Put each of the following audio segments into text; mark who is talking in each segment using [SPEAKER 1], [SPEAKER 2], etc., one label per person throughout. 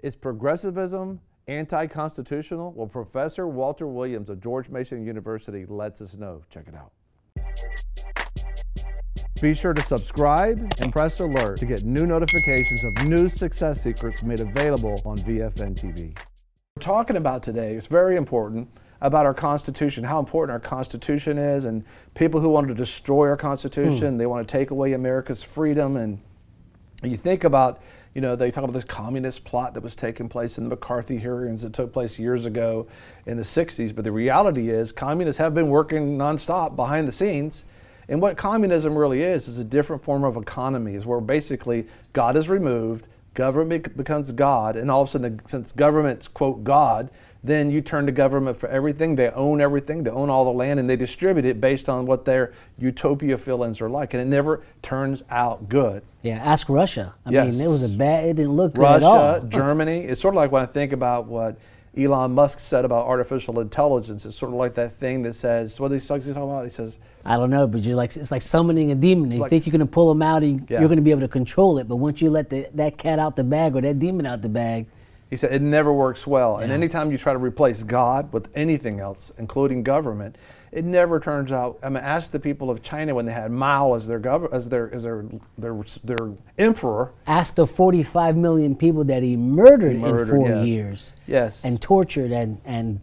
[SPEAKER 1] Is progressivism anti-constitutional? Well, Professor Walter Williams of George Mason University lets us know. Check it out. Be sure to subscribe and press alert to get new notifications of new success secrets made available on VFN TV. We're talking about today, it's very important, about our Constitution, how important our Constitution is, and people who want to destroy our Constitution, they want to take away America's freedom. And you think about, you know, they talk about this communist plot that was taking place in the McCarthy hearings that took place years ago in the 60s. But the reality is communists have been working nonstop behind the scenes. And what communism really is a different form of economy, is where basically God is removed, government becomes God, and all of a sudden, since government's, quote, God, then you turn to government for everything. They own everything. They own all the land, and they distribute it based on what their utopia feelings are like. And it never turns out good.
[SPEAKER 2] Yeah, ask Russia. I
[SPEAKER 1] Yes.
[SPEAKER 2] mean, it didn't look good at all.
[SPEAKER 1] Russia, Germany. It's sort of like when I think about what Elon Musk said about artificial intelligence. It's sort of like that thing that says, what is he talking about? He says,
[SPEAKER 2] I don't know, but it's like summoning a demon. You think you're going to pull him out and you're going to be able to control it, but once you let that cat out the bag or that demon out the bag,
[SPEAKER 1] he said it never works well. And anytime you try to replace God with anything else, including government, it never turns out. I mean, ask the people of China when they had Mao as their emperor.
[SPEAKER 2] Ask the 45 million people that he murdered in 4 years.
[SPEAKER 1] Yes.
[SPEAKER 2] And tortured and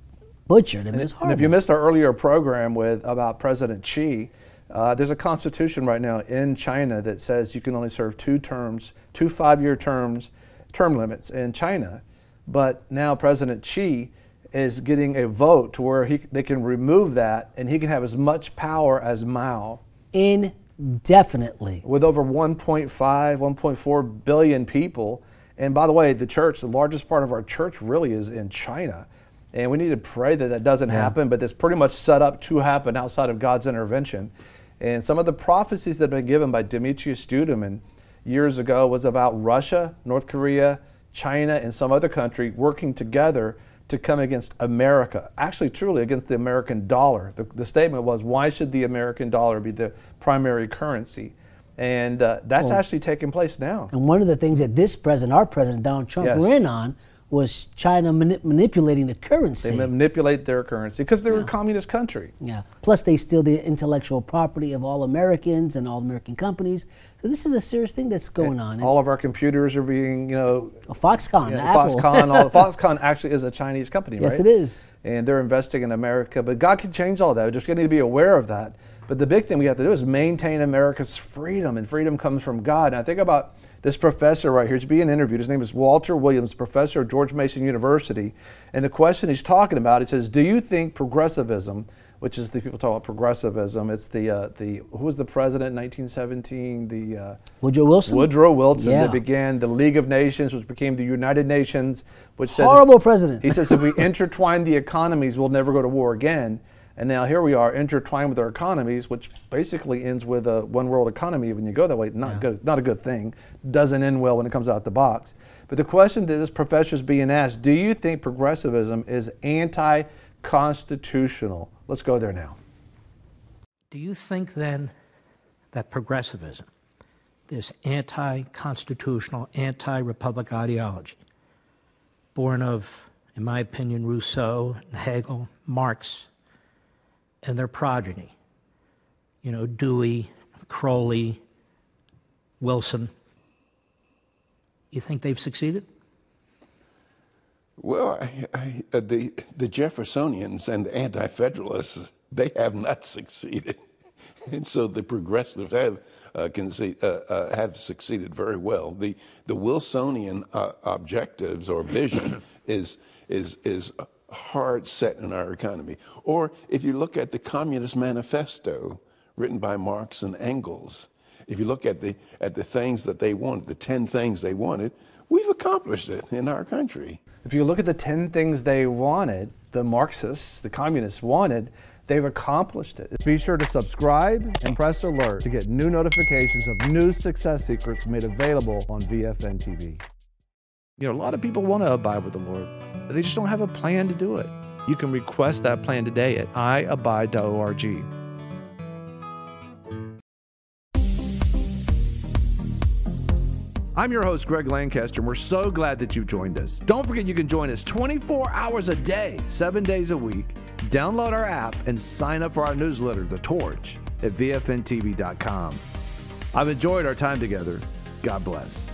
[SPEAKER 2] butchered. I mean, it's horrible.
[SPEAKER 1] And if you missed our earlier program about President Xi, there's a constitution right now in China that says you can only serve 2 5-year term limits in China. But now President Xi is getting a vote to where they can remove that, and he can have as much power as Mao.
[SPEAKER 2] Indefinitely.
[SPEAKER 1] With over 1.5, 1.4 billion people. And by the way, the largest part of our church really is in China. And we need to pray that doesn't happen, but it's pretty much set up to happen outside of God's intervention. And some of the prophecies that have been given by Demetrius Studeman years ago was about Russia, North Korea, China, and some other country working together to come against America, actually truly against the American dollar. The statement was, why should the American dollar be the primary currency? And that's actually taking place now.
[SPEAKER 2] And one of the things that our president, Donald Trump, ran on was China manipulating the currency.
[SPEAKER 1] They manipulate their currency because they're a communist country.
[SPEAKER 2] Yeah. Plus, they steal the intellectual property of all Americans and all American companies. So this is a serious thing that's going on.
[SPEAKER 1] All of our computers are being,
[SPEAKER 2] Foxconn, Apple.
[SPEAKER 1] Foxconn actually is a Chinese company, right?
[SPEAKER 2] Yes, it is.
[SPEAKER 1] And they're investing in America. But God can change all that. We're just going to be aware of that. But the big thing we have to do is maintain America's freedom, and freedom comes from God. And I think about this professor right here. He's being interviewed. His name is Walter Williams, professor at George Mason University. And the question he's talking about, he says, do you think progressivism, which is the people talk about progressivism, it's who was the president in 1917?
[SPEAKER 2] Woodrow Wilson?
[SPEAKER 1] Woodrow Wilson that began the League of Nations, which became the United Nations, which said,
[SPEAKER 2] horrible president.
[SPEAKER 1] He says if we intertwine the economies, we'll never go to war again. And now here we are intertwined with our economies, which basically ends with a one world economy. When you go that way, not a good thing. Doesn't end well when it comes out the box. But the question that this professor is being asked, do you think progressivism is anti-constitutional? Let's go there now.
[SPEAKER 3] Do you think then that progressivism, this anti-constitutional, anti-republic ideology, born of, in my opinion, Rousseau, Hegel, Marx, and their progeny, Dewey, Crowley, Wilson, you think they've succeeded?
[SPEAKER 4] Well, the Jeffersonians and anti-federalists, they have not succeeded. And so the progressives have succeeded very well. The Wilsonian objectives or vision is hard set in our economy. Or if you look at the Communist Manifesto written by Marx and Engels, if you look at the things that they wanted, the 10 things they wanted, we've accomplished it in our country.
[SPEAKER 1] If you look at the 10 things they wanted, the Marxists, the communists wanted, they've accomplished it. Be sure to subscribe and press alert to get new notifications of new success secrets made available on VFN TV. A lot of people want to abide with the Lord, but they just don't have a plan to do it. You can request that plan today at iabide.org. I'm your host, Greg Lancaster, and we're so glad that you've joined us. Don't forget you can join us 24 hours a day, 7 days a week. Download our app and sign up for our newsletter, The Torch, at VFNTV.com. I've enjoyed our time together. God bless.